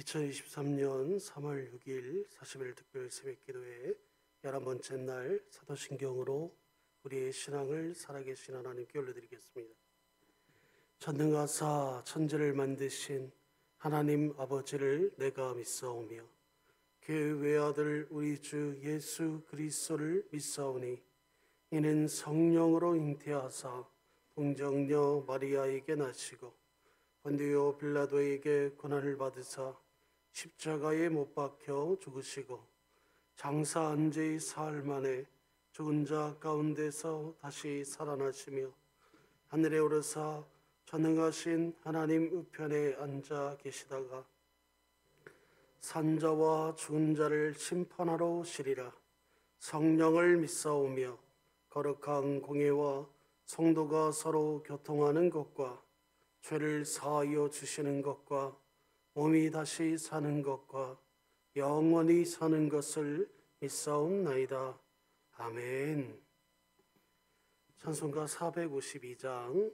2023년 3월 6일 40일 특별 새벽 기도회 11번째 날 사도신경으로 우리의 신앙을 살아계신 하나님께 올려드리겠습니다. 전능하사 천지를 만드신 하나님 아버지를 내가 믿사오며 그 외아들 우리 주 예수 그리스도를 믿사오니 이는 성령으로 잉태하사 동정녀 마리아에게 나시고 본디오 빌라도에게 고난을 받으사 십자가에 못 박혀 죽으시고 장사 안죄의 사흘 만에 죽은 자 가운데서 다시 살아나시며 하늘에 오르사 전능하신 하나님 우편에 앉아 계시다가 산자와 죽은 자를 심판하러 오시리라. 성령을 믿사오며 거룩한 공예와 성도가 서로 교통하는 것과 죄를 사하여 주시는 것과 몸이 다시 사는 것과 영원히 사는 것을 믿사옵나이다. 아멘. 찬송가 452장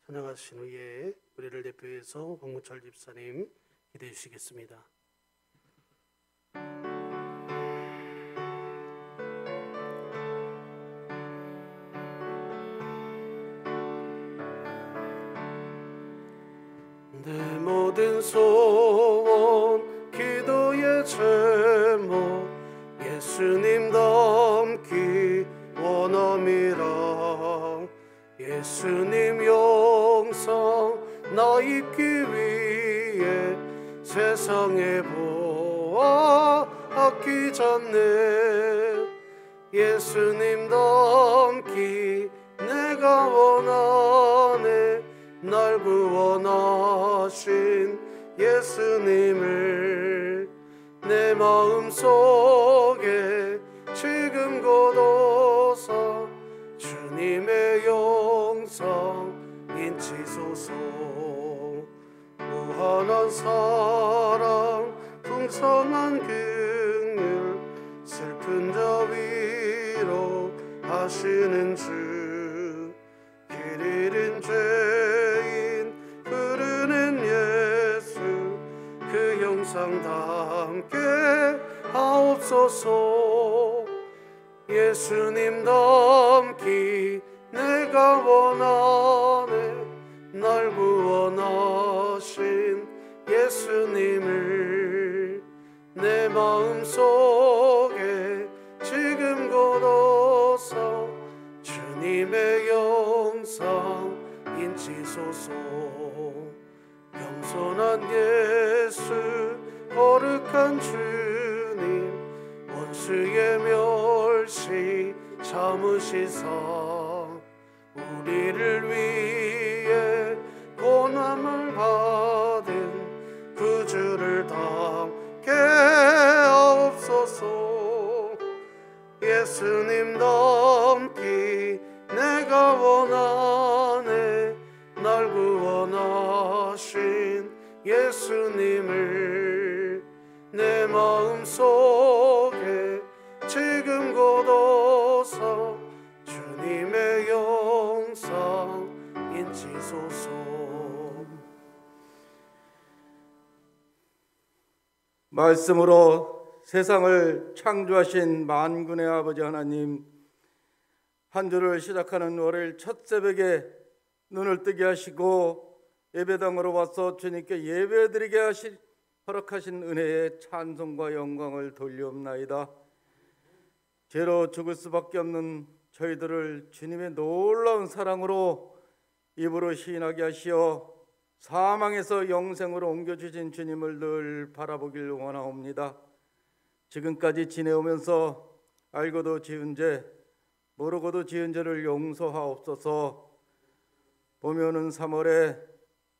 찬양하신 후에 우리를 대표해서 박무철 집사님 기도해 주시겠습니다. 내 모든 소원 기도의 제목 예수님 닮기 원함이라. 예수님 영상 나 입기 위해 세상에 보았기 전에 예수님 닮기 내가 원하네. 날 구원하신 예수님을 내 마음속에 지금 거둬서 주님의 영상 인치소서. 무한한 사랑 풍성한 긍휼 슬픈 자 위로 하시는 주 길 잃은 죄인 부르는 예수 그 영상 담게 하옵소서. 예수님 닮기 내가 원하네. 날 구원하신 예수님을 내 마음속에 지금 거둬서 주님의 영상 인치소서. 겸손한 예수 거룩한 주님 원수의 멸시 참으시사 우리를 위해 고난을 받은 그 주를 담게 하옵소서. 예수님 닮기 내가 원하네. 날 구원하신 예수님을 내 마음속에 지금 거둬서 주님의 영상 인치소서. 말씀으로 세상을 창조하신 만군의 아버지 하나님, 한 주를 시작하는 월요일 첫 새벽에 눈을 뜨게 하시고 예배당으로 와서 주님께 예배드리게 허락하신 은혜에 찬송과 영광을 돌리옵나이다. 죄로 죽을 수밖에 없는 저희들을 주님의 놀라운 사랑으로 입으로 시인하게 하시어 사망에서 영생으로 옮겨주신 주님을 늘 바라보길 원하옵니다. 지금까지 지내오면서 알고도 지은 죄, 모르고도 지은 죄를 용서하옵소서. 봄이 오는 3월에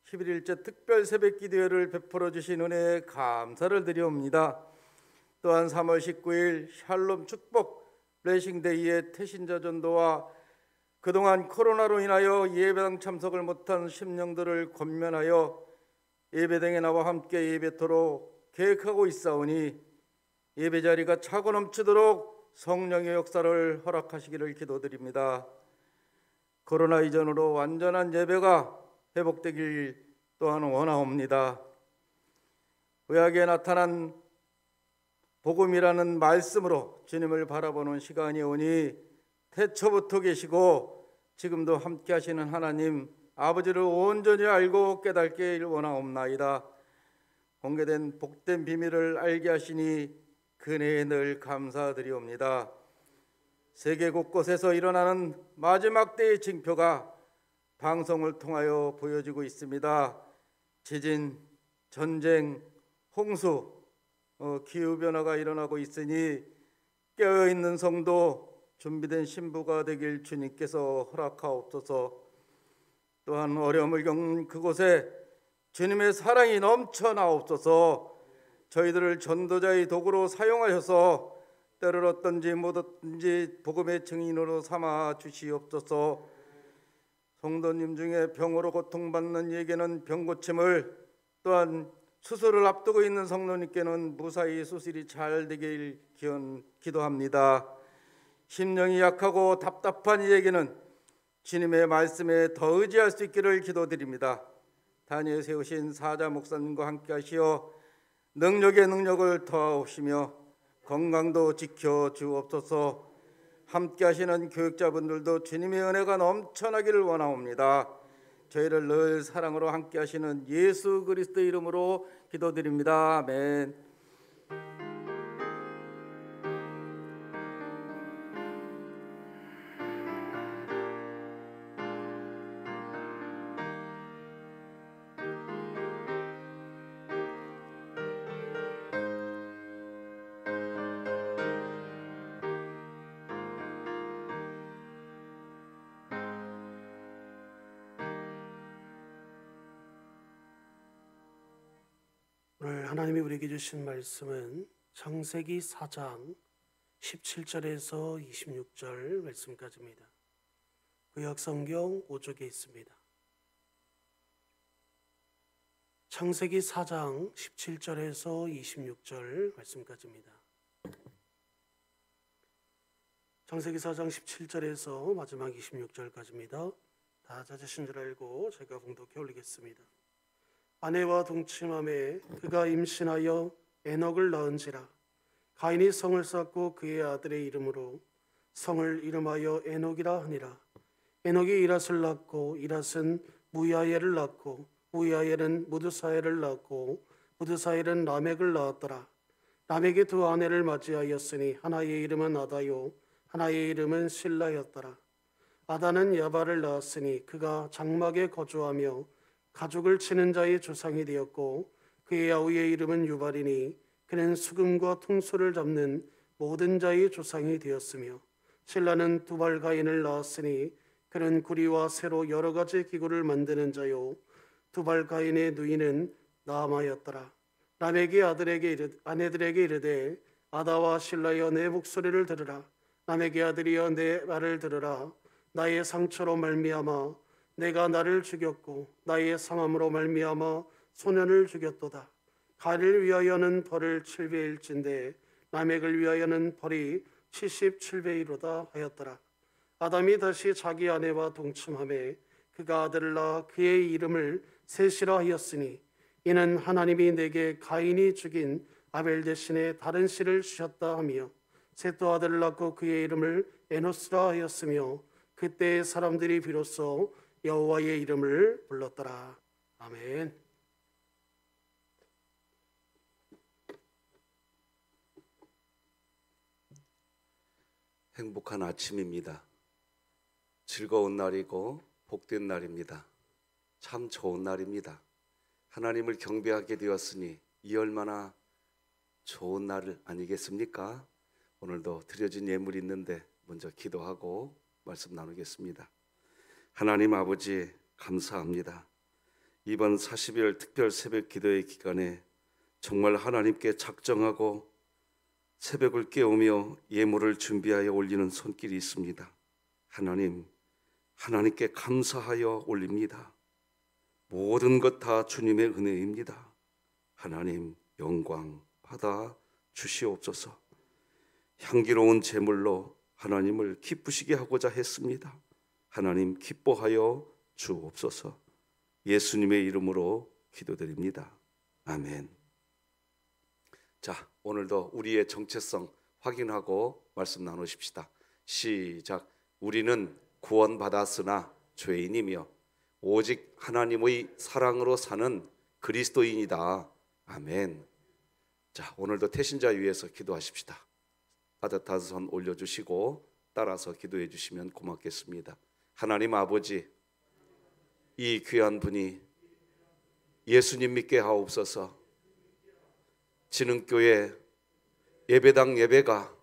11일째 특별 새벽 기도회를 베풀어 주신 은혜에 감사를 드리옵니다. 또한 3월 19일 샬롬 축복 블레싱데이의 태신자 전도와 그동안 코로나로 인하여 예배당 참석을 못한 심령들을 권면하여 예배당에 나와 함께 예배토록 계획하고 있사오니 예배 자리가 차고 넘치도록 성령의 역사를 허락하시기를 기도드립니다. 코로나 이전으로 완전한 예배가 회복되길 또한 원하옵니다. 구약에 나타난 복음이라는 말씀으로 주님을 바라보는 시간이 오니 태초부터 계시고 지금도 함께 하시는 하나님 아버지를 온전히 알고 깨닫길 원하옵나이다. 공개된 복된 비밀을 알게 하시니 그네에 늘 감사드리옵니다. 세계 곳곳에서 일어나는 마지막 때의 징표가 방송을 통하여 보여지고 있습니다. 지진, 전쟁, 홍수, 기후변화가 일어나고 있으니 깨어있는 성도, 준비된 신부가 되길 주님께서 허락하옵소서. 또한 어려움을 겪는 그곳에 주님의 사랑이 넘쳐나옵소서. 저희들을 전도자의 도구로 사용하셔서 때를 얻든지 못 얻든지 복음의 증인으로 삼아 주시옵소서. 성도님 중에 병으로 고통받는 이에게는 병고침을, 또한 수술을 앞두고 있는 성도님께는 무사히 수술이 잘 되길 기도합니다. 심령이 약하고 답답한 이에게는 주님의 말씀에 더 의지할 수 있기를 기도드립니다. 단위에 세우신 사자 목사님과 함께 하시어 능력에 능력을 더하옵시며 건강도 지켜 주옵소서. 함께 하시는 교육자분들도 주님의 은혜가 넘쳐나기를 원하옵니다. 저희를 늘 사랑으로 함께 하시는 예수 그리스도의 이름으로 기도드립니다. 아멘. 오늘 하나님이 우리에게 주신 말씀은 창세기 4장 17절에서 26절 말씀까지입니다. 구약 성경 5쪽에 있습니다. 창세기 4장 17절에서 26절 말씀까지입니다. 창세기 4장 17절에서 마지막 26절까지입니다. 다 찾으신 줄 알고 제가 봉독해 올리겠습니다. 아내와 동침함에 그가 임신하여 에녹을 낳은지라. 가인이 성을 쌓고 그의 아들의 이름으로 성을 이름하여 에녹이라 하니라. 에녹이 이랏을 낳고 이랏은 무야엘을 낳고 무야엘은 무드사엘을 낳고 무드사엘은 라멕을 낳았더라. 라멕이 두 아내를 맞이하였으니 하나의 이름은 아다요 하나의 이름은 실라였더라. 아다는 야발을 낳았으니 그가 장막에 거주하며 가죽을 치는 자의 조상이 되었고 그의 아우의 이름은 유발이니 그는 수금과 퉁소를 잡는 모든 자의 조상이 되었으며 실라는 두발 가인을 낳았으니 그는 구리와 쇠로 여러 가지 기구를 만드는 자요 두발 가인의 누이는 나아마였더라. 라멕이 아내들에게 이르되 아다와 실라여 내 목소리를 들으라. 라멕의 아들이여 내 말을 들으라. 나의 상처로 말미암아 내가 나를 죽였고 나의 상함으로 말미암아 소년을 죽였도다. 가인을 위하여는 벌을 7배일진데 라멕을 위하여는 벌이 77배이로다 하였더라. 아담이 다시 자기 아내와 동침하매 그가 아들을 낳아 그의 이름을 셋이라 하였으니 이는 하나님이 내게 가인이 죽인 아벨 대신에 다른 씨를 주셨다 하며 셋도 아들을 낳고 그의 이름을 에노스라 하였으며 그때의 사람들이 비로소 여호와의 이름을 불렀더라. 아멘. 행복한 아침입니다. 즐거운 날이고 복된 날입니다. 참 좋은 날입니다. 하나님을 경배하게 되었으니 이 얼마나 좋은 날 아니겠습니까? 오늘도 드려진 예물이 있는데 먼저 기도하고 말씀 나누겠습니다. 하나님 아버지 감사합니다. 이번 40일 특별 새벽 기도의 기간에 정말 하나님께 작정하고 새벽을 깨우며 예물을 준비하여 올리는 손길이 있습니다. 하나님께 감사하여 올립니다. 모든 것 다 주님의 은혜입니다. 하나님 영광 받아 주시옵소서. 향기로운 제물로 하나님을 기쁘시게 하고자 했습니다. 하나님 기뻐하여 주옵소서. 예수님의 이름으로 기도드립니다. 아멘. 자, 오늘도 우리의 정체성 확인하고 말씀 나누십시다. 시작. 우리는 구원받았으나 죄인이며 오직 하나님의 사랑으로 사는 그리스도인이다. 아멘. 자, 오늘도 태신자 위해서 기도하십시다. 따뜻한 손 올려주시고 따라서 기도해 주시면 고맙겠습니다. 하나님 아버지, 이 귀한 분이 예수님 믿게 하옵소서. 진흥교회 예배당 예배가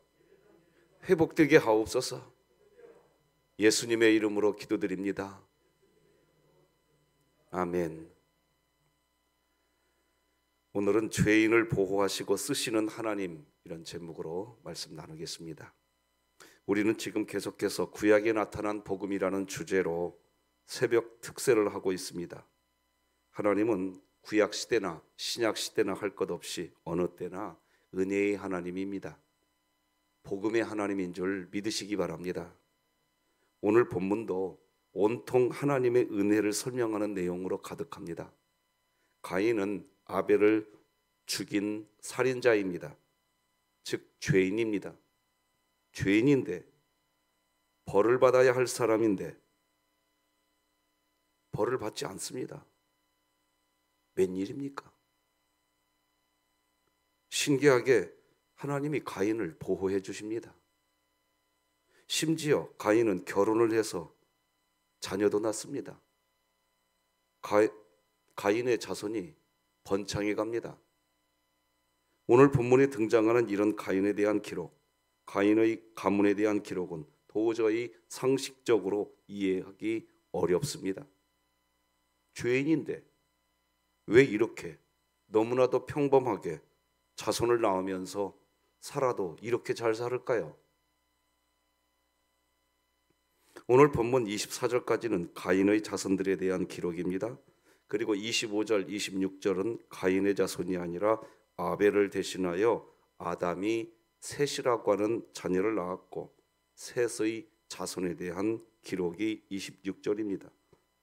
회복되게 하옵소서. 예수님의 이름으로 기도드립니다. 아멘. 오늘은 죄인을 보호하시고 쓰시는 하나님, 이런 제목으로 말씀 나누겠습니다. 우리는 지금 계속해서 구약에 나타난 복음이라는 주제로 새벽 특세를 하고 있습니다. 하나님은 구약 시대나 신약 시대나 할 것 없이 어느 때나 은혜의 하나님입니다. 복음의 하나님인 줄 믿으시기 바랍니다. 오늘 본문도 온통 하나님의 은혜를 설명하는 내용으로 가득합니다. 가인은 아벨을 죽인 살인자입니다. 즉 죄인입니다. 죄인인데 벌을 받아야 할 사람인데 벌을 받지 않습니다. 웬일입니까? 신기하게 하나님이 가인을 보호해 주십니다. 심지어 가인은 결혼을 해서 자녀도 낳습니다. 가인의 자손이 번창해 갑니다. 오늘 본문에 등장하는 이런 가인에 대한 기록, 가인의 가문에 대한 기록은 도저히 상식적으로 이해하기 어렵습니다. 죄인인데 왜 이렇게 너무나도 평범하게 자손을 낳으면서 살아도 이렇게 잘 살을까요? 오늘 본문 24절까지는 가인의 자손들에 대한 기록입니다. 그리고 25절, 26절은 가인의 자손이 아니라 아벨을 대신하여 아담이 셋이라고 하는 자녀를 낳았고 셋의 자손에 대한 기록이 26절입니다.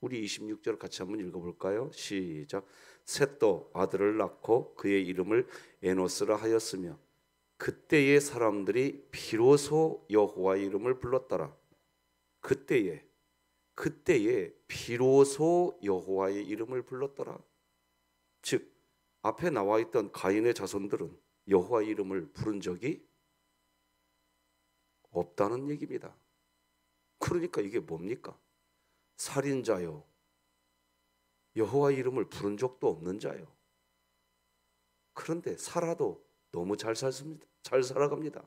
우리 26절 같이 한번 읽어볼까요? 시작. 셋도 아들을 낳고 그의 이름을 에노스라 하였으며 그때의 사람들이 비로소 여호와의 이름을 불렀더라. 그때에 비로소 여호와의 이름을 불렀더라. 즉 앞에 나와 있던 가인의 자손들은 여호와의 이름을 부른 적이 없다는 얘기입니다. 그러니까 이게 뭡니까? 살인자요, 여호와의 이름을 부른 적도 없는 자요. 그런데 살아도 너무 잘 살습니다. 잘 살아갑니다.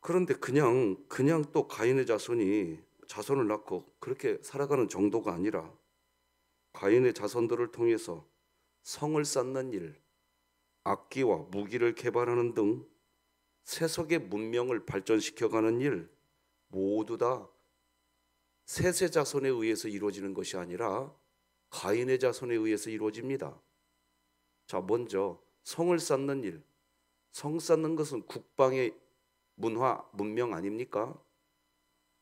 그런데 그냥 또 가인의 자손을 낳고 그렇게 살아가는 정도가 아니라 가인의 자손들을 통해서 성을 쌓는 일, 악기와 무기를 개발하는 등 세속의 문명을 발전시켜가는 일 모두 다 셋의 자손에 의해서 이루어지는 것이 아니라 가인의 자손에 의해서 이루어집니다. 자, 먼저 성을 쌓는 일, 성 쌓는 것은 국방의 문화, 문명 아닙니까?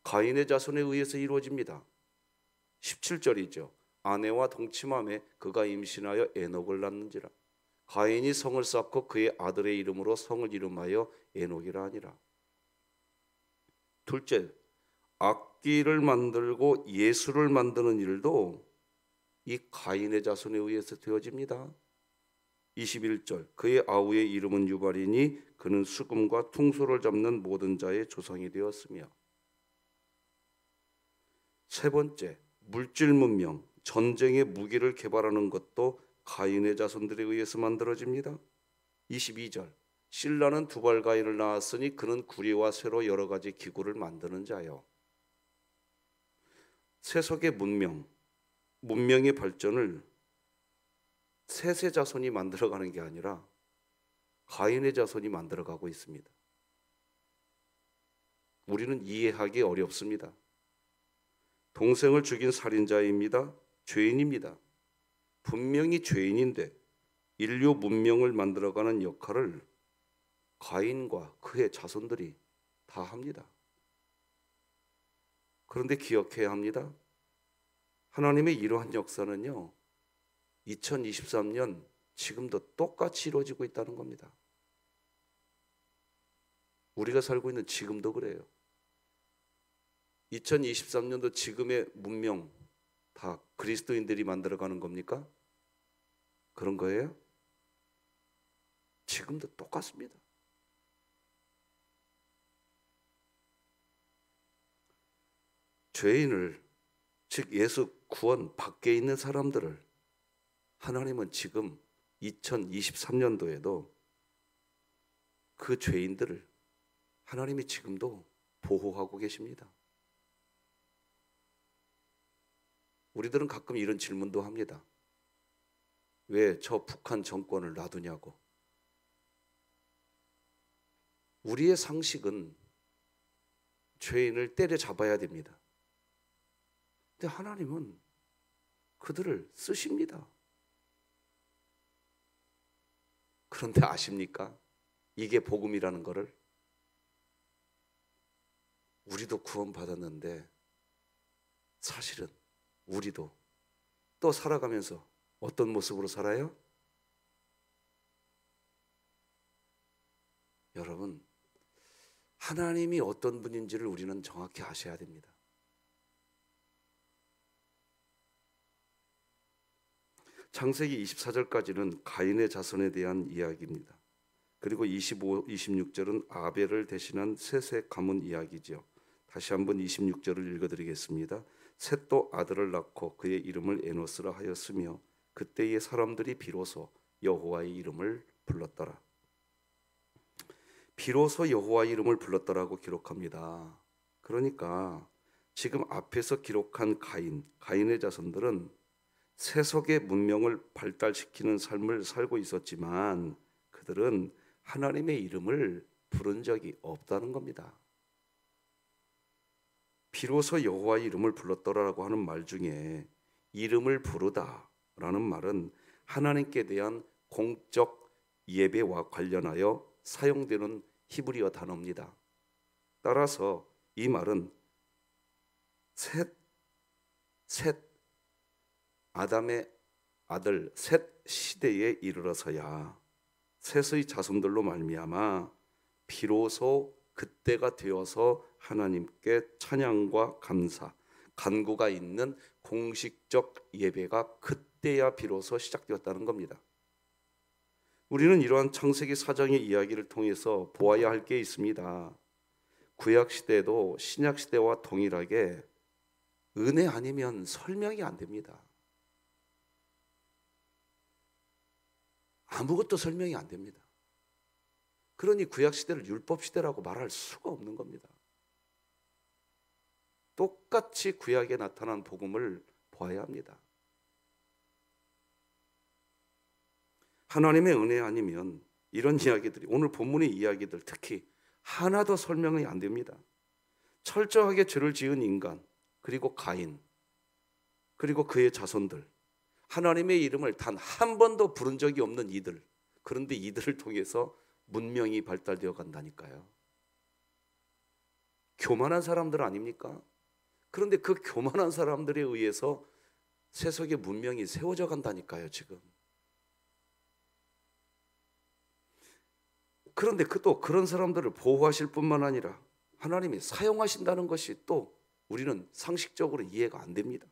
가인의 자손에 의해서 이루어집니다. 17절이죠. 아내와 동침함에 그가 임신하여 에녹을 낳는지라. 가인이 성을 쌓고 그의 아들의 이름으로 성을 이름하여 에녹이라 하니라. 둘째, 악기를 만들고 예술을 만드는 일도 이 가인의 자손에 의해서 되어집니다. 21절, 그의 아우의 이름은 유발이니 그는 수금과 퉁소를 잡는 모든 자의 조상이 되었으며. 세 번째, 물질 문명, 전쟁의 무기를 개발하는 것도 가인의 자손들에 의해서 만들어집니다. 22절, 실라는 두발가인을 낳았으니 그는 구리와 쇠로 여러 가지 기구를 만드는 자요. 세속의 문명의 발전을 셋의 자손이 만들어가는 게 아니라 가인의 자손이 만들어가고 있습니다. 우리는 이해하기 어렵습니다. 동생을 죽인 살인자입니다. 죄인입니다. 분명히 죄인인데 인류 문명을 만들어가는 역할을 가인과 그의 자손들이 다 합니다. 그런데 기억해야 합니다. 하나님의 이러한 역사는요, 2023년 지금도 똑같이 이루어지고 있다는 겁니다. 우리가 살고 있는 지금도 그래요. 2023년도 지금의 문명 다 그리스도인들이 만들어가는 겁니까? 그런 거예요? 지금도 똑같습니다. 죄인을, 즉 예수 구원 밖에 있는 사람들을 하나님은 지금 2023년도에도 그 죄인들을 하나님이 지금도 보호하고 계십니다. 우리들은 가끔 이런 질문도 합니다. 왜 저 북한 정권을 놔두냐고. 우리의 상식은 죄인을 때려잡아야 됩니다. 근데 하나님은 그들을 쓰십니다. 그런데 아십니까? 이게 복음이라는 거를. 우리도 구원받았는데 사실은 우리도 또 살아가면서 어떤 모습으로 살아요? 여러분, 하나님이 어떤 분인지를 우리는 정확히 아셔야 됩니다. 창세기 24절까지는 가인의 자손에 대한 이야기입니다. 그리고 25, 26절은 아벨을 대신한 셋의 가문 이야기죠. 다시 한번 26절을 읽어드리겠습니다. 셋도 아들을 낳고 그의 이름을 에노스라 하였으며 그때의 사람들이 비로소 여호와의 이름을 불렀더라. 비로소 여호와의 이름을 불렀더라고 기록합니다. 그러니까 지금 앞에서 기록한 가인의 자손들은 세속의 문명을 발달시키는 삶을 살고 있었지만 그들은 하나님의 이름을 부른 적이 없다는 겁니다. 비로소 여호와의 이름을 불렀더라라고 하는 말 중에 이름을 부르다라는 말은 하나님께 대한 공적 예배와 관련하여 사용되는 히브리어 단어입니다. 따라서 이 말은 셋 아담의 아들 셋 시대에 이르러서야 셋의 자손들로 말미암아 비로소 그때가 되어서 하나님께 찬양과 감사, 간구가 있는 공식적 예배가 그때야 비로소 시작되었다는 겁니다. 우리는 이러한 창세기 4장의 이야기를 통해서 보아야 할 게 있습니다. 구약 시대도 신약 시대와 동일하게 은혜 아니면 설명이 안 됩니다. 아무것도 설명이 안 됩니다. 그러니 구약 시대를 율법 시대라고 말할 수가 없는 겁니다. 똑같이 구약에 나타난 복음을 보아야 합니다. 하나님의 은혜 아니면 이런 이야기들이, 오늘 본문의 이야기들 특히 하나도 설명이 안 됩니다. 철저하게 죄를 지은 인간, 그리고 가인, 그리고 그의 자손들, 하나님의 이름을 단 한 번도 부른 적이 없는 이들, 그런데 이들을 통해서 문명이 발달되어 간다니까요. 교만한 사람들 아닙니까? 그런데 그 교만한 사람들에 의해서 세속의 문명이 세워져 간다니까요, 지금. 그런데 또 그런 사람들을 보호하실 뿐만 아니라 하나님이 사용하신다는 것이 또 우리는 상식적으로 이해가 안 됩니다.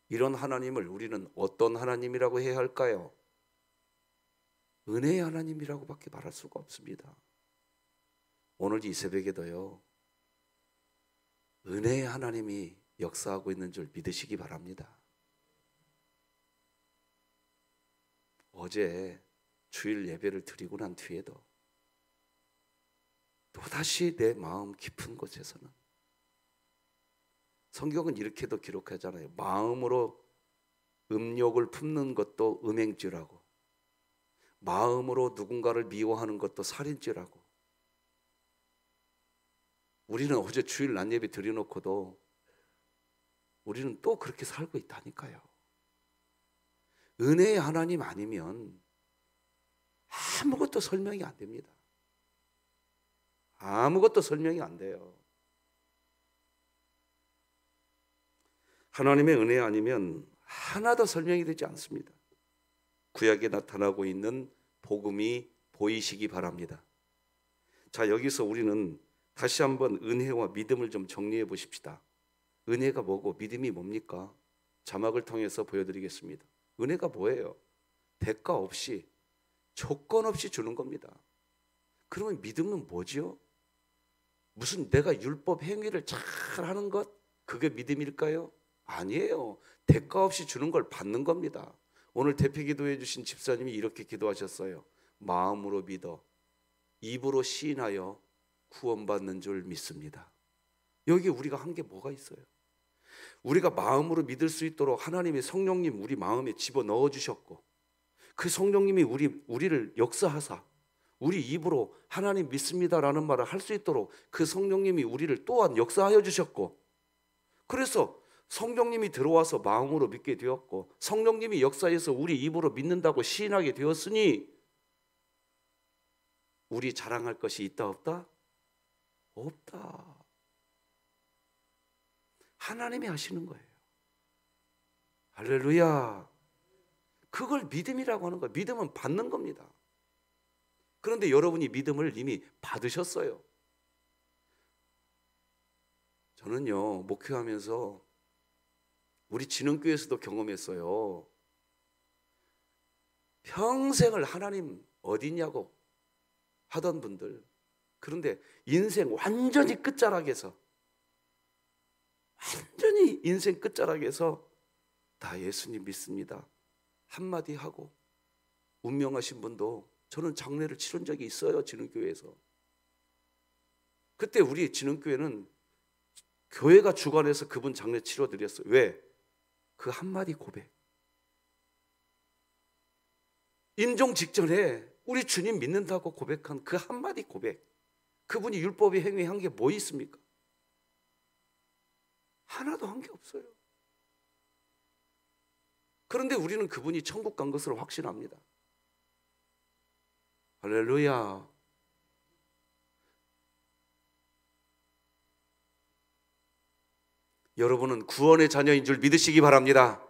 이런 하나님을 우리는 어떤 하나님이라고 해야 할까요? 은혜의 하나님이라고밖에 말할 수가 없습니다. 오늘 이 새벽에도요, 은혜의 하나님이 역사하고 있는 줄 믿으시기 바랍니다. 어제 주일 예배를 드리고 난 뒤에도 또다시 내 마음 깊은 곳에서는 성경은 이렇게도 기록하잖아요. 마음으로 음욕을 품는 것도 음행죄라고, 마음으로 누군가를 미워하는 것도 살인죄라고. 우리는 어제 주일 낮 예배 드려놓고도 우리는 또 그렇게 살고 있다니까요. 은혜의 하나님 아니면 아무것도 설명이 안 됩니다. 아무것도 설명이 안 돼요. 하나님의 은혜 아니면 하나도 설명이 되지 않습니다. 구약에 나타나고 있는 복음이 보이시기 바랍니다. 자, 여기서 우리는 다시 한번 은혜와 믿음을 좀 정리해 보십시다. 은혜가 뭐고 믿음이 뭡니까? 자막을 통해서 보여드리겠습니다. 은혜가 뭐예요? 대가 없이, 조건 없이 주는 겁니다. 그러면 믿음은 뭐지요? 무슨 내가 율법 행위를 잘 하는 것? 그게 믿음일까요? 아니에요. 대가 없이 주는 걸 받는 겁니다. 오늘 대표 기도해 주신 집사님이 이렇게 기도하셨어요. 마음으로 믿어 입으로 시인하여 구원받는 줄 믿습니다. 여기 우리가 한 게 뭐가 있어요? 우리가 마음으로 믿을 수 있도록 하나님의 성령님 우리 마음에 집어넣어 주셨고, 그 성령님이 우리를 역사하사 우리 입으로 하나님 믿습니다라는 말을 할 수 있도록 그 성령님이 우리를 또한 역사하여 주셨고, 그래서 성령님이 들어와서 마음으로 믿게 되었고, 성령님이 역사해서 우리 입으로 믿는다고 시인하게 되었으니 우리 자랑할 것이 있다 없다? 없다. 하나님이 하시는 거예요. 할렐루야. 그걸 믿음이라고 하는 거예요. 믿음은 받는 겁니다. 그런데 여러분이 믿음을 이미 받으셨어요. 저는요, 목회하면서 우리 진흥교회에서도 경험했어요. 평생을 하나님 어디냐고 하던 분들, 그런데 인생 완전히 끝자락에서, 완전히 인생 끝자락에서 다 예수님 믿습니다 한마디 하고 운명하신 분도 저는 장례를 치른 적이 있어요. 진흥교회에서. 그때 우리 진흥교회는 교회가 주관해서 그분 장례 치러드렸어요. 왜? 그 한마디 고백. 임종 직전에 우리 주님 믿는다고 고백한 그 한마디 고백. 그분이 율법의 행위한 게 뭐 있습니까? 하나도 한 게 없어요. 그런데 우리는 그분이 천국 간 것을 확신합니다. 할렐루야. 여러분은 구원의 자녀인 줄 믿으시기 바랍니다.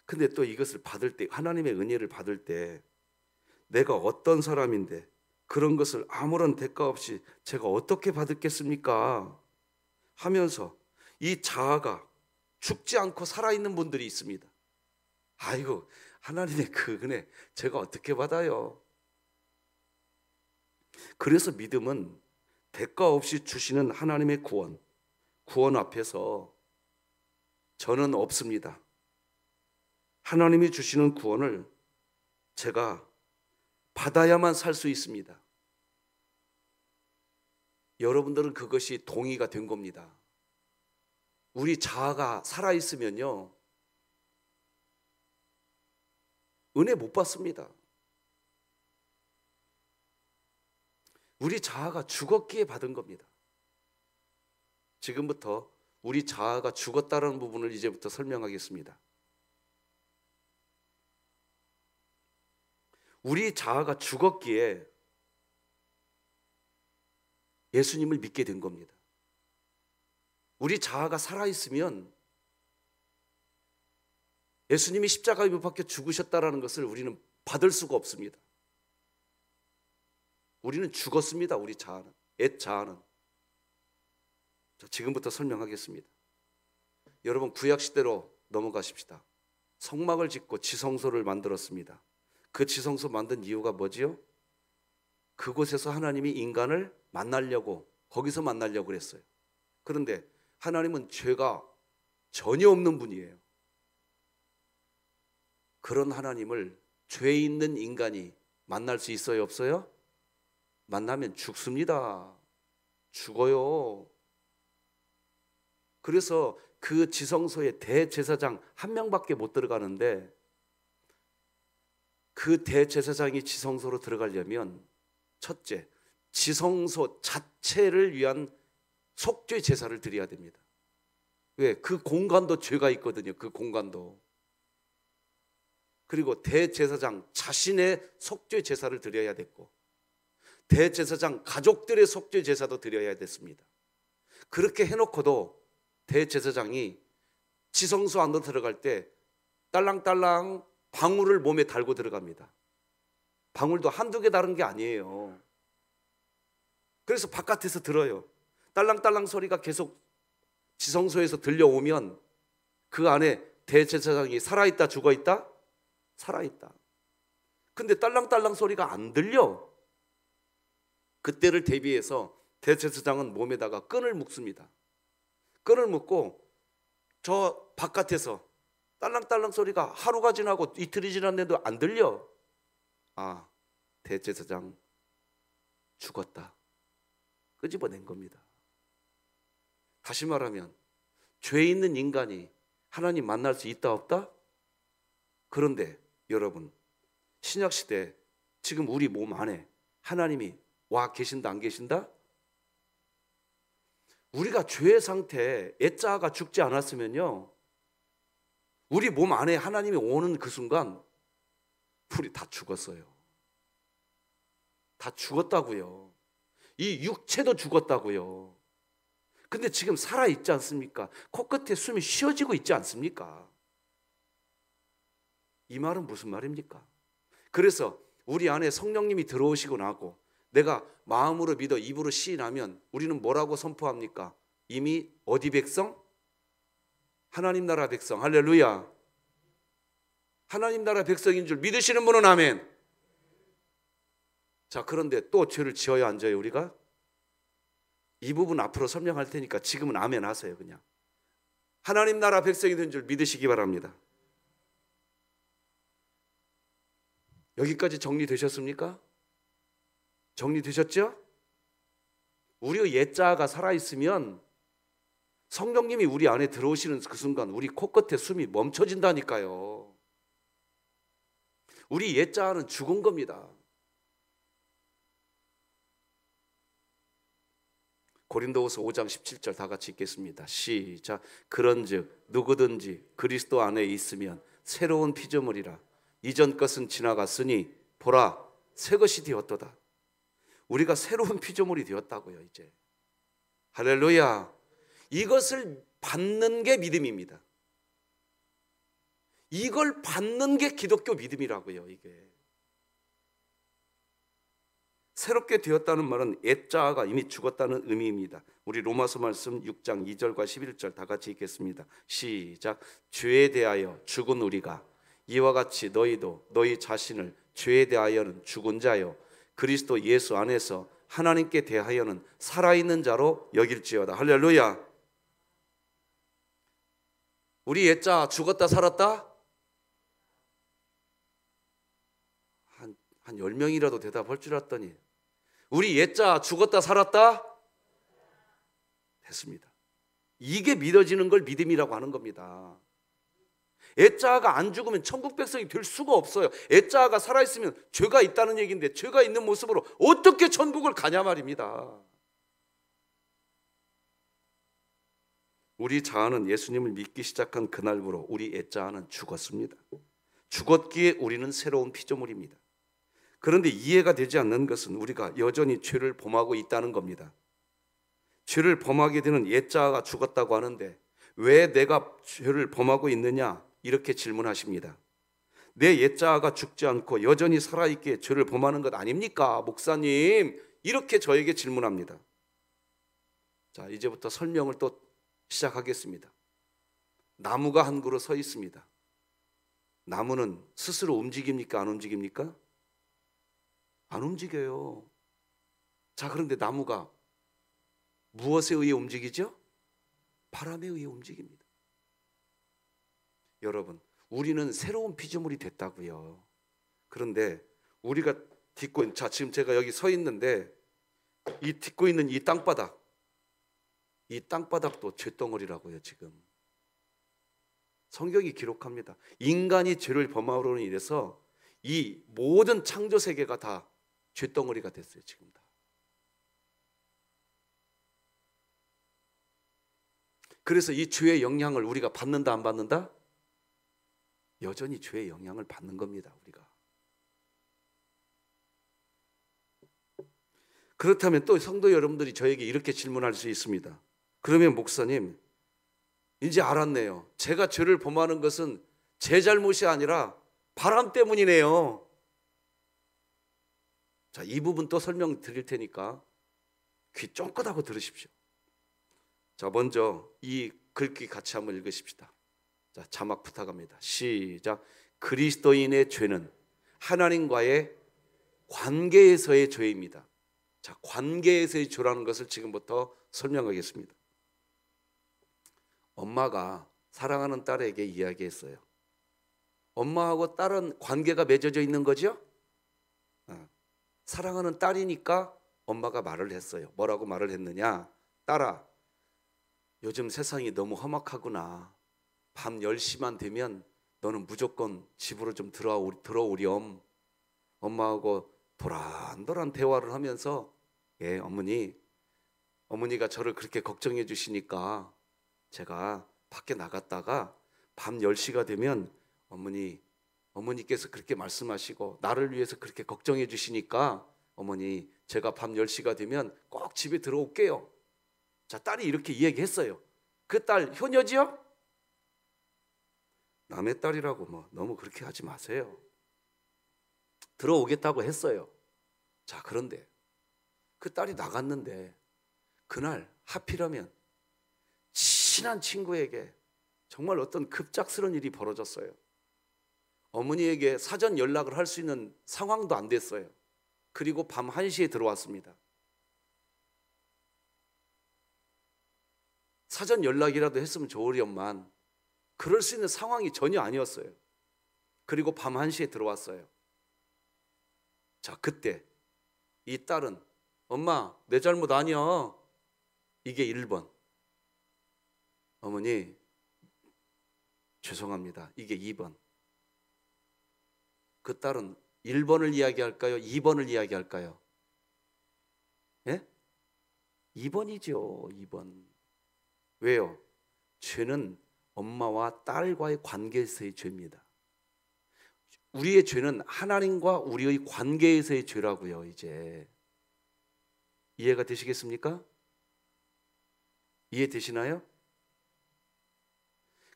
근데 또 이것을 받을 때, 하나님의 은혜를 받을 때 내가 어떤 사람인데 그런 것을 아무런 대가 없이 제가 어떻게 받겠습니까? 하면서 이 자아가 죽지 않고 살아있는 분들이 있습니다. 아이고, 하나님의 그 은혜 제가 어떻게 받아요? 그래서 믿음은 대가 없이 주시는 하나님의 구원 앞에서 저는 없습니다. 하나님이 주시는 구원을 제가 받아야만 살 수 있습니다. 여러분들은 그것이 동의가 된 겁니다. 우리 자아가 살아있으면요, 은혜 못 받습니다. 우리 자아가 죽었기에 받은 겁니다. 지금부터 우리 자아가 죽었다는 부분을 이제부터 설명하겠습니다. 우리 자아가 죽었기에 예수님을 믿게 된 겁니다. 우리 자아가 살아있으면 예수님이 십자가에 못 박혀 죽으셨다는 것을 우리는 받을 수가 없습니다. 우리는 죽었습니다. 우리 자아는, 옛 자아는. 자, 지금부터 설명하겠습니다. 여러분, 구약시대로 넘어가십시다. 성막을 짓고 지성소를 만들었습니다. 그 지성소 만든 이유가 뭐지요? 그곳에서 하나님이 인간을 만나려고, 거기서 만나려고 그랬어요. 그런데 하나님은 죄가 전혀 없는 분이에요. 그런 하나님을 죄 있는 인간이 만날 수 있어요, 없어요? 만나면 죽습니다. 죽어요. 그래서 그 지성소에 대제사장 한 명밖에 못 들어가는데, 그 대제사장이 지성소로 들어가려면 첫째, 지성소 자체를 위한 속죄 제사를 드려야 됩니다. 왜? 그 공간도 죄가 있거든요. 그 공간도. 그리고 대제사장 자신의 속죄 제사를 드려야 됐고, 대제사장 가족들의 속죄 제사도 드려야 됐습니다. 그렇게 해놓고도 대제사장이 지성소 안으로 들어갈 때 딸랑딸랑 방울을 몸에 달고 들어갑니다. 방울도 한두 개 다른 게 아니에요. 그래서 바깥에서 들어요. 딸랑딸랑 소리가 계속 지성소에서 들려오면 그 안에 대제사장이 살아있다 죽어있다? 살아있다. 근데 딸랑딸랑 소리가 안 들려. 그때를 대비해서 대제사장은 몸에다가 끈을 묶습니다. 끈을 묶고 저 바깥에서 딸랑딸랑 소리가 하루가 지나고 이틀이 지났는데도 안 들려. 아, 대제사장 죽었다. 끄집어낸 겁니다. 다시 말하면 죄 있는 인간이 하나님 만날 수 있다 없다? 그런데 여러분, 신약시대 지금 우리 몸 안에 하나님이 와 계신다 안 계신다? 우리가 죄의 상태, 애자가 죽지 않았으면요, 우리 몸 안에 하나님이 오는 그 순간 우리 다 죽었어요. 다 죽었다고요. 이 육체도 죽었다고요. 근데 지금 살아있지 않습니까? 코끝에 숨이 쉬어지고 있지 않습니까? 이 말은 무슨 말입니까? 그래서 우리 안에 성령님이 들어오시고 나고 내가 마음으로 믿어 입으로 시인하면 우리는 뭐라고 선포합니까? 이미 어디 백성? 하나님 나라 백성. 할렐루야. 하나님 나라 백성인 줄 믿으시는 분은 아멘. 자, 그런데 또 죄를 지어야 안 져요 우리가? 이 부분 앞으로 설명할 테니까 지금은 아멘 하세요. 그냥 하나님 나라 백성이 된 줄 믿으시기 바랍니다. 여기까지 정리되셨습니까? 정리되셨죠? 우리의 옛자아가 살아있으면 성령님이 우리 안에 들어오시는 그 순간 우리 코끝에 숨이 멈춰진다니까요. 우리 옛자아는 죽은 겁니다. 고린도후서 5장 17절 다 같이 읽겠습니다. 시작. 그런즉 누구든지 그리스도 안에 있으면 새로운 피조물이라. 이전 것은 지나갔으니 보라 새 것이 되었도다. 우리가 새로운 피조물이 되었다고요. 이제 할렐루야. 이것을 받는 게 믿음입니다. 이걸 받는 게 기독교 믿음이라고요. 이게 새롭게 되었다는 말은 옛자아가 이미 죽었다는 의미입니다. 우리 로마서 말씀 6장 2절과 11절 다 같이 읽겠습니다. 시작. 죄에 대하여 죽은 우리가 이와 같이 너희도 너희 자신을 죄에 대하여는 죽은 자요 그리스도 예수 안에서 하나님께 대하여는 살아있는 자로 여길지어다. 할렐루야. 우리 옛자 죽었다 살았다? 한 10명이라도 대답할 줄 알았더니 우리 옛자 죽었다 살았다? 됐습니다. 이게 믿어지는 걸 믿음이라고 하는 겁니다. 애자아가 안 죽으면 천국 백성이 될 수가 없어요. 애자아가 살아있으면 죄가 있다는 얘기인데 죄가 있는 모습으로 어떻게 천국을 가냐 말입니다. 우리 자아는 예수님을 믿기 시작한 그날부로 우리 애자아는 죽었습니다. 죽었기에 우리는 새로운 피조물입니다. 그런데 이해가 되지 않는 것은 우리가 여전히 죄를 범하고 있다는 겁니다. 죄를 범하게 되는 옛자아가 죽었다고 하는데 왜 내가 죄를 범하고 있느냐 이렇게 질문하십니다. 내 옛자아가 죽지 않고 여전히 살아있기에 죄를 범하는 것 아닙니까 목사님? 이렇게 저에게 질문합니다. 자, 이제부터 설명을 또 시작하겠습니다. 나무가 한 그루 서 있습니다. 나무는 스스로 움직입니까 안 움직입니까? 안 움직여요. 자, 그런데 나무가 무엇에 의해 움직이죠? 바람에 의해 움직입니다. 여러분, 우리는 새로운 피조물이 됐다고요. 그런데 우리가 딛고, 자, 지금 제가 여기 서 있는데 이 딛고 있는 이 땅바닥, 이 땅바닥도 죄덩어리라고요. 지금 성경이 기록합니다. 인간이 죄를 범함으로 인해서 이 모든 창조 세계가 다 죄덩어리가 됐어요. 지금 다. 그래서 이 죄의 영향을 우리가 받는다 안 받는다? 여전히 죄의 영향을 받는 겁니다. 우리가. 그렇다면 또 성도 여러분들이 저에게 이렇게 질문할 수 있습니다. 그러면 목사님, 이제 알았네요. 제가 죄를 범하는 것은 제 잘못이 아니라 바람 때문이네요. 자, 이 부분 또 설명드릴 테니까 귀 쫑긋하고 들으십시오. 자, 먼저 이 글귀 같이 한번 읽으십시다. 자, 자막 부탁합니다. 시작. 그리스도인의 죄는 하나님과의 관계에서의 죄입니다. 자, 관계에서의 죄라는 것을 지금부터 설명하겠습니다. 엄마가 사랑하는 딸에게 이야기했어요. 엄마하고 딸은 관계가 맺어져 있는 거죠? 사랑하는 딸이니까 엄마가 말을 했어요. 뭐라고 말을 했느냐? 딸아, 요즘 세상이 너무 험악하구나. 밤 10시만 되면 너는 무조건 집으로 좀 들어오렴. 엄마하고 도란도란 대화를 하면서 예, 어머니가 저를 그렇게 걱정해 주시니까 제가 밖에 나갔다가 밤 10시가 되면 어머니께서 그렇게 말씀하시고 나를 위해서 그렇게 걱정해 주시니까 어머니, 제가 밤 10시가 되면 꼭 집에 들어올게요. 자, 딸이 이렇게 이야기했어요. 그 딸 효녀지요? 남의 딸이라고 뭐 너무 그렇게 하지 마세요. 들어오겠다고 했어요. 자, 그런데 그 딸이 나갔는데 그날 하필이면 친한 친구에게 정말 어떤 급작스러운 일이 벌어졌어요. 어머니에게 사전 연락을 할 수 있는 상황도 안 됐어요. 그리고 밤 1시에 들어왔습니다. 사전 연락이라도 했으면 좋으련만 그럴 수 있는 상황이 전혀 아니었어요. 그리고 밤 1시에 들어왔어요. 자, 그때 이 딸은 엄마, 내 잘못 아니야. 이게 1번. 어머니, 죄송합니다. 이게 2번. 그 딸은 1번을 이야기할까요? 2번을 이야기할까요? 예? 2번이죠. 2번. 왜요? 죄는 엄마와 딸과의 관계에서의 죄입니다. 우리의 죄는 하나님과 우리의 관계에서의 죄라고요. 이제 이해가 되시겠습니까? 이해되시나요?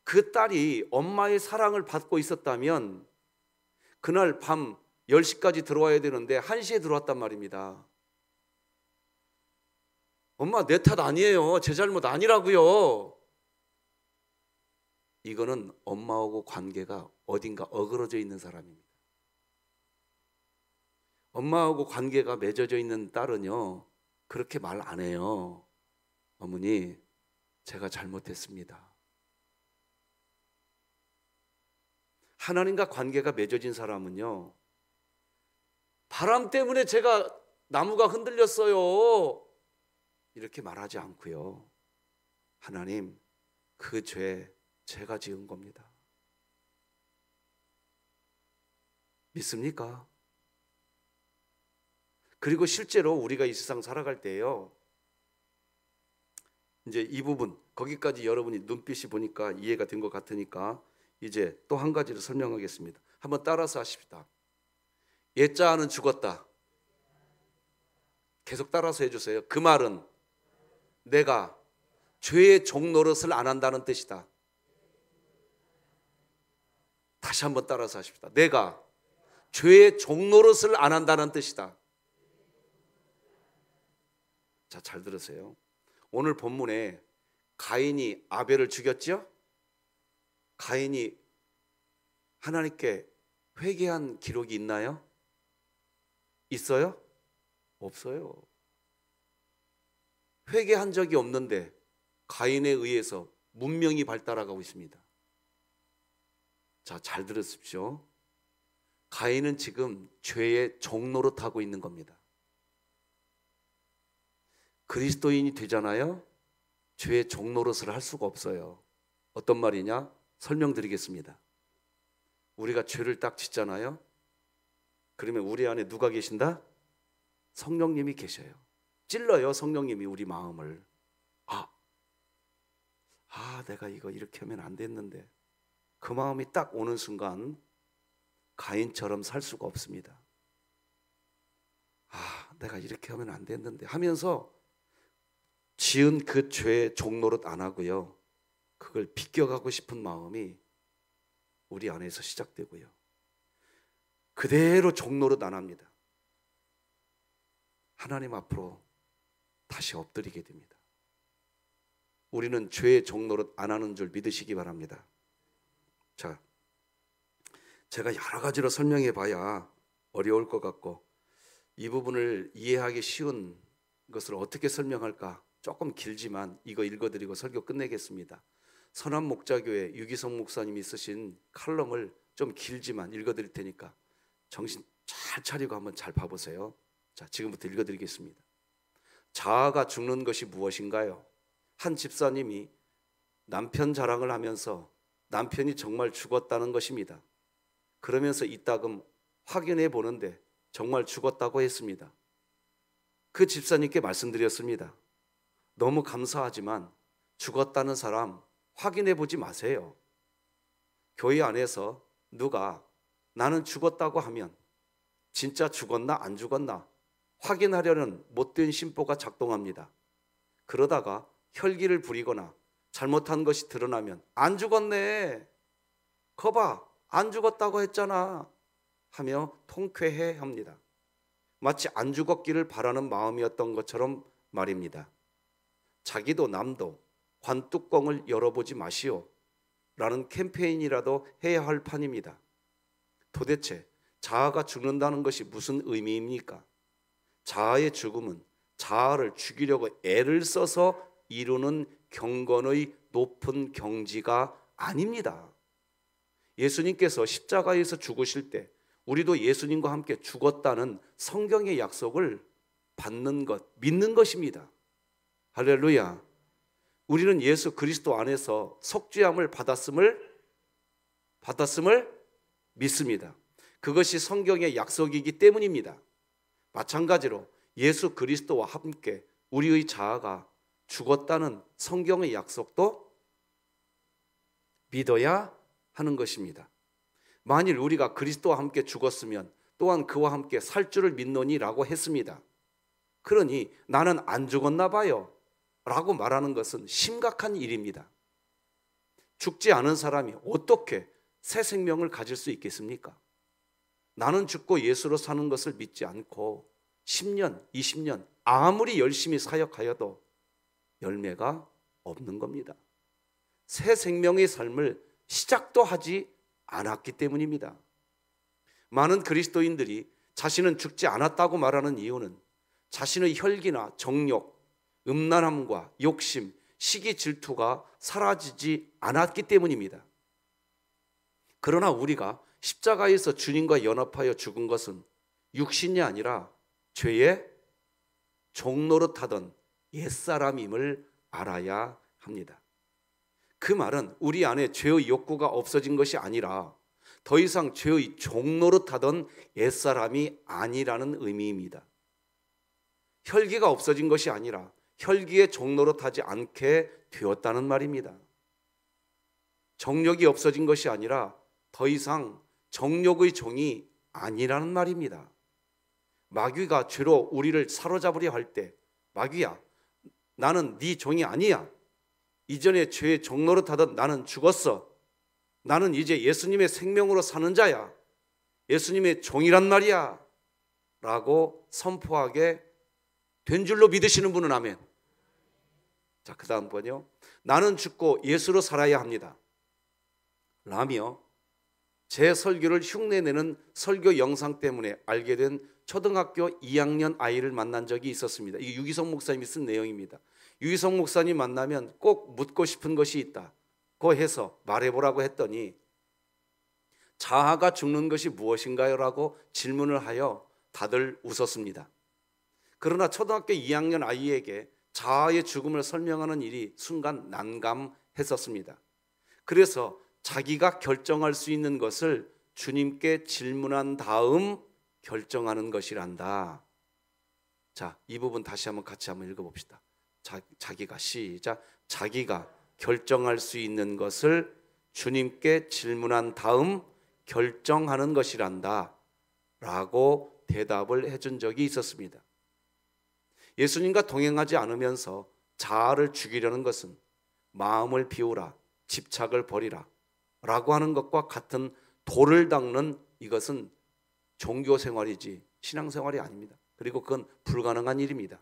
그 딸이 엄마의 사랑을 받고 있었다면 그날 밤 10시까지 들어와야 되는데 1시에 들어왔단 말입니다. 엄마, 내 탓 아니에요. 제 잘못 아니라고요. 이거는 엄마하고 관계가 어딘가 어그러져 있는 사람입니다. 엄마하고 관계가 맺어져 있는 딸은요, 그렇게 말 안 해요. 어머니, 제가 잘못했습니다. 하나님과 관계가 맺어진 사람은요, 바람 때문에 제가 나무가 흔들렸어요. 이렇게 말하지 않고요. 하나님, 그 죄 제가 지은 겁니다. 믿습니까? 그리고 실제로 우리가 이 세상 살아갈 때요, 이제 이 부분, 거기까지 여러분이 눈빛이 보니까 이해가 된 것 같으니까 이제 또 한 가지를 설명하겠습니다. 한번 따라서 하십시다. 옛자아는 죽었다. 계속 따라서 해주세요. 그 말은 내가 죄의 종노릇을 안 한다는 뜻이다. 다시 한번 따라서 하십시다. 내가 죄의 종노릇을 안 한다는 뜻이다. 자, 잘 들으세요. 오늘 본문에 가인이 아벨을 죽였죠? 가인이 하나님께 회개한 기록이 있나요? 있어요? 없어요. 회개한 적이 없는데 가인에 의해서 문명이 발달하고 있습니다. 자, 잘 들으십시오. 가인은 지금 죄의 종노릇하고 있는 겁니다. 그리스도인이 되잖아요. 죄의 종노릇을 할 수가 없어요. 어떤 말이냐? 설명드리겠습니다. 우리가 죄를 딱 짓잖아요. 그러면 우리 안에 누가 계신다? 성령님이 계셔요. 찔러요, 성령님이 우리 마음을. 내가 이거 이렇게 하면 안 됐는데. 그 마음이 딱 오는 순간 가인처럼 살 수가 없습니다. 내가 이렇게 하면 안 됐는데 하면서 지은 그 죄의 종노릇 안 하고요. 그걸 비껴가고 싶은 마음이 우리 안에서 시작되고요. 그대로 종노릇 안 합니다. 하나님 앞으로 다시 엎드리게 됩니다. 우리는 죄의 종노릇 안 하는 줄 믿으시기 바랍니다. 자, 제가 여러 가지로 설명해 봐야 어려울 것 같고 이 부분을 이해하기 쉬운 것을 어떻게 설명할까 조금 길지만 이거 읽어드리고 설교 끝내겠습니다. 선한목자교회 유기성 목사님이 쓰신 칼럼을 좀 길지만 읽어드릴 테니까 정신 잘 차리고 한번 잘 봐보세요. 자, 지금부터 읽어드리겠습니다. 자아가 죽는 것이 무엇인가요? 한 집사님이 남편 자랑을 하면서 남편이 정말 죽었다는 것입니다. 그러면서 이따금 확인해 보는데 정말 죽었다고 했습니다. 그 집사님께 말씀드렸습니다. 너무 감사하지만 죽었다는 사람 확인해 보지 마세요. 교회 안에서 누가 나는 죽었다고 하면 진짜 죽었나 안 죽었나 확인하려는 못된 심보가 작동합니다. 그러다가 혈기를 부리거나 잘못한 것이 드러나면 안 죽었네, 거봐 안 죽었다고 했잖아 하며 통쾌해 합니다. 마치 안 죽었기를 바라는 마음이었던 것처럼 말입니다. 자기도 남도 관뚜껑을 열어보지 마시오 라는 캠페인이라도 해야 할 판입니다. 도대체 자아가 죽는다는 것이 무슨 의미입니까? 자아의 죽음은 자아를 죽이려고 애를 써서 이루는 경건의 높은 경지가 아닙니다. 예수님께서 십자가에서 죽으실 때 우리도 예수님과 함께 죽었다는 성경의 약속을 받는 것, 믿는 것입니다. 할렐루야. 우리는 예수 그리스도 안에서 속죄함을 받았음을 믿습니다. 그것이 성경의 약속이기 때문입니다. 마찬가지로 예수 그리스도와 함께 우리의 자아가 죽었다는 성경의 약속도 믿어야 하는 것입니다. 만일 우리가 그리스도와 함께 죽었으면 또한 그와 함께 살 줄을 믿노니라고 했습니다. 그러니 나는 안 죽었나 봐요 라고 말하는 것은 심각한 일입니다. 죽지 않은 사람이 어떻게 새 생명을 가질 수 있겠습니까? 나는 죽고 예수로 사는 것을 믿지 않고 10년, 20년 아무리 열심히 사역하여도 열매가 없는 겁니다. 새 생명의 삶을 시작도 하지 않았기 때문입니다. 많은 그리스도인들이 자신은 죽지 않았다고 말하는 이유는 자신의 혈기나 정욕, 음란함과 욕심, 시기, 질투가 사라지지 않았기 때문입니다. 그러나 우리가 십자가에서 주님과 연합하여 죽은 것은 육신이 아니라 죄의 종노릇하던 옛사람임을 알아야 합니다. 그 말은 우리 안에 죄의 욕구가 없어진 것이 아니라 더 이상 죄의 종노릇하던 옛사람이 아니라는 의미입니다. 혈기가 없어진 것이 아니라 혈기에 종노릇하지 않게 되었다는 말입니다. 정욕이 없어진 것이 아니라 더 이상 정욕의 종이 아니라는 말입니다. 마귀가 죄로 우리를 사로잡으려 할 때 마귀야, 나는 네 종이 아니야. 이전에 죄의 종노릇하던 나는 죽었어. 나는 이제 예수님의 생명으로 사는 자야. 예수님의 종이란 말이야 라고 선포하게 된 줄로 믿으시는 분은 아멘. 자, 그 다음 번요. 나는 죽고 예수로 살아야 합니다 라며 제 설교를 흉내내는 설교 영상 때문에 알게 된 초등학교 2학년 아이를 만난 적이 있었습니다. 이게 유기성 목사님이 쓴 내용입니다. 유기성 목사님 만나면 꼭 묻고 싶은 것이 있다고 해서 말해보라고 했더니 자아가 죽는 것이 무엇인가요? 라고 질문을 하여 다들 웃었습니다. 그러나 초등학교 2학년 아이에게 자아의 죽음을 설명하는 일이 순간 난감했었습니다. 그래서 자기가 결정할 수 있는 것을 주님께 질문한 다음 결정하는 것이란다. 자, 이 부분 다시 한번 같이 한번 읽어봅시다. 자기가 시작. 자기가 결정할 수 있는 것을 주님께 질문한 다음 결정하는 것이란다 라고 대답을 해준 적이 있었습니다. 예수님과 동행하지 않으면서 자아를 죽이려는 것은 마음을 비우라, 집착을 버리라 라고 하는 것과 같은 돌을 닦는 이것은 종교 생활이지 신앙 생활이 아닙니다. 그리고 그건 불가능한 일입니다.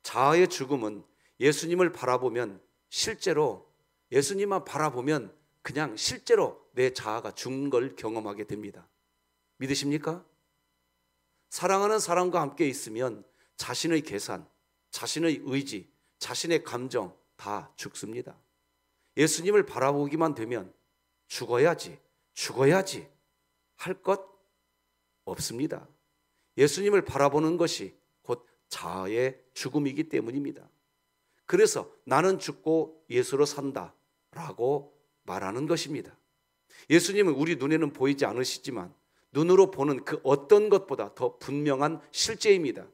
자아의 죽음은 예수님을 바라보면 실제로 예수님만 바라보면 그냥 실제로 내 자아가 죽은 걸 경험하게 됩니다. 믿으십니까? 사랑하는 사람과 함께 있으면 자신의 계산, 자신의 의지, 자신의 감정 다 죽습니다. 예수님을 바라보기만 되면 죽어야지 할 것 없습니다. 예수님을 바라보는 것이 곧 자아의 죽음이기 때문입니다. 그래서 나는 죽고 예수로 산다 라고 말하는 것입니다. 예수님은 우리 눈에는 보이지 않으시지만 눈으로 보는 그 어떤 것보다 더 분명한 실제입니다.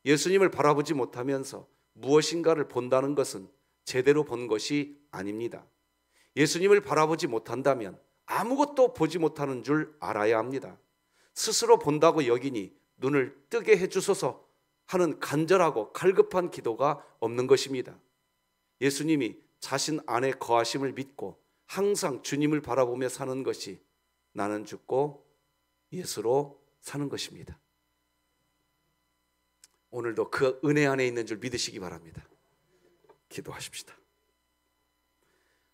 예수님을 바라보지 못하면서 무엇인가를 본다는 것은 제대로 본 것이 아닙니다. 예수님을 바라보지 못한다면 아무것도 보지 못하는 줄 알아야 합니다. 스스로 본다고 여기니 눈을 뜨게 해주소서 하는 간절하고 갈급한 기도가 없는 것입니다. 예수님이 자신 안에 거하심을 믿고 항상 주님을 바라보며 사는 것이 나는 죽고 예수로 사는 것입니다. 오늘도 그 은혜 안에 있는 줄 믿으시기 바랍니다. 기도하십시다.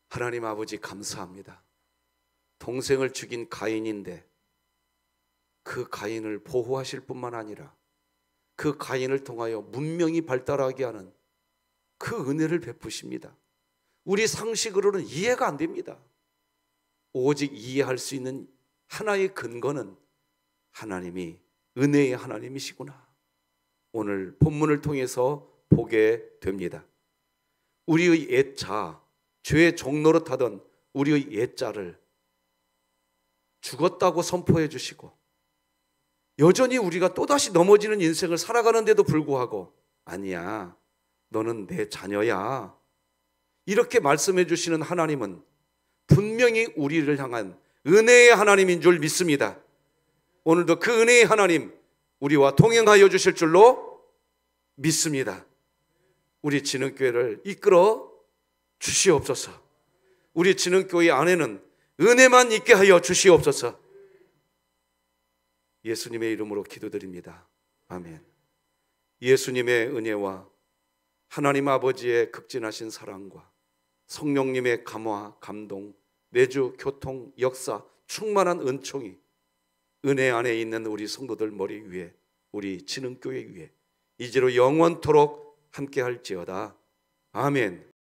하나님 아버지 감사합니다. 동생을 죽인 가인인데 그 가인을 보호하실 뿐만 아니라 그 가인을 통하여 문명이 발달하게 하는 그 은혜를 베푸십니다. 우리 상식으로는 이해가 안 됩니다. 오직 이해할 수 있는 하나의 근거는 하나님이 은혜의 하나님이시구나. 오늘 본문을 통해서 보게 됩니다. 우리의 옛자, 죄의 종노릇하던 우리의 옛자를 죽었다고 선포해 주시고 여전히 우리가 또다시 넘어지는 인생을 살아가는데도 불구하고 아니야, 너는 내 자녀야 이렇게 말씀해 주시는 하나님은 분명히 우리를 향한 은혜의 하나님인 줄 믿습니다. 오늘도 그 은혜의 하나님 우리와 동행하여 주실 줄로 믿습니다. 우리 진흥교회를 이끌어 주시옵소서. 우리 진흥교회 안에는 은혜만 있게 하여 주시옵소서. 예수님의 이름으로 기도드립니다. 아멘. 예수님의 은혜와 하나님 아버지의 극진하신 사랑과 성령님의 감화, 감동, 내주, 교통, 역사, 충만한 은총이 은혜 안에 있는 우리 성도들 머리 위에, 우리 진흥교회 위에 이제로 영원토록 함께할지어다. 아멘.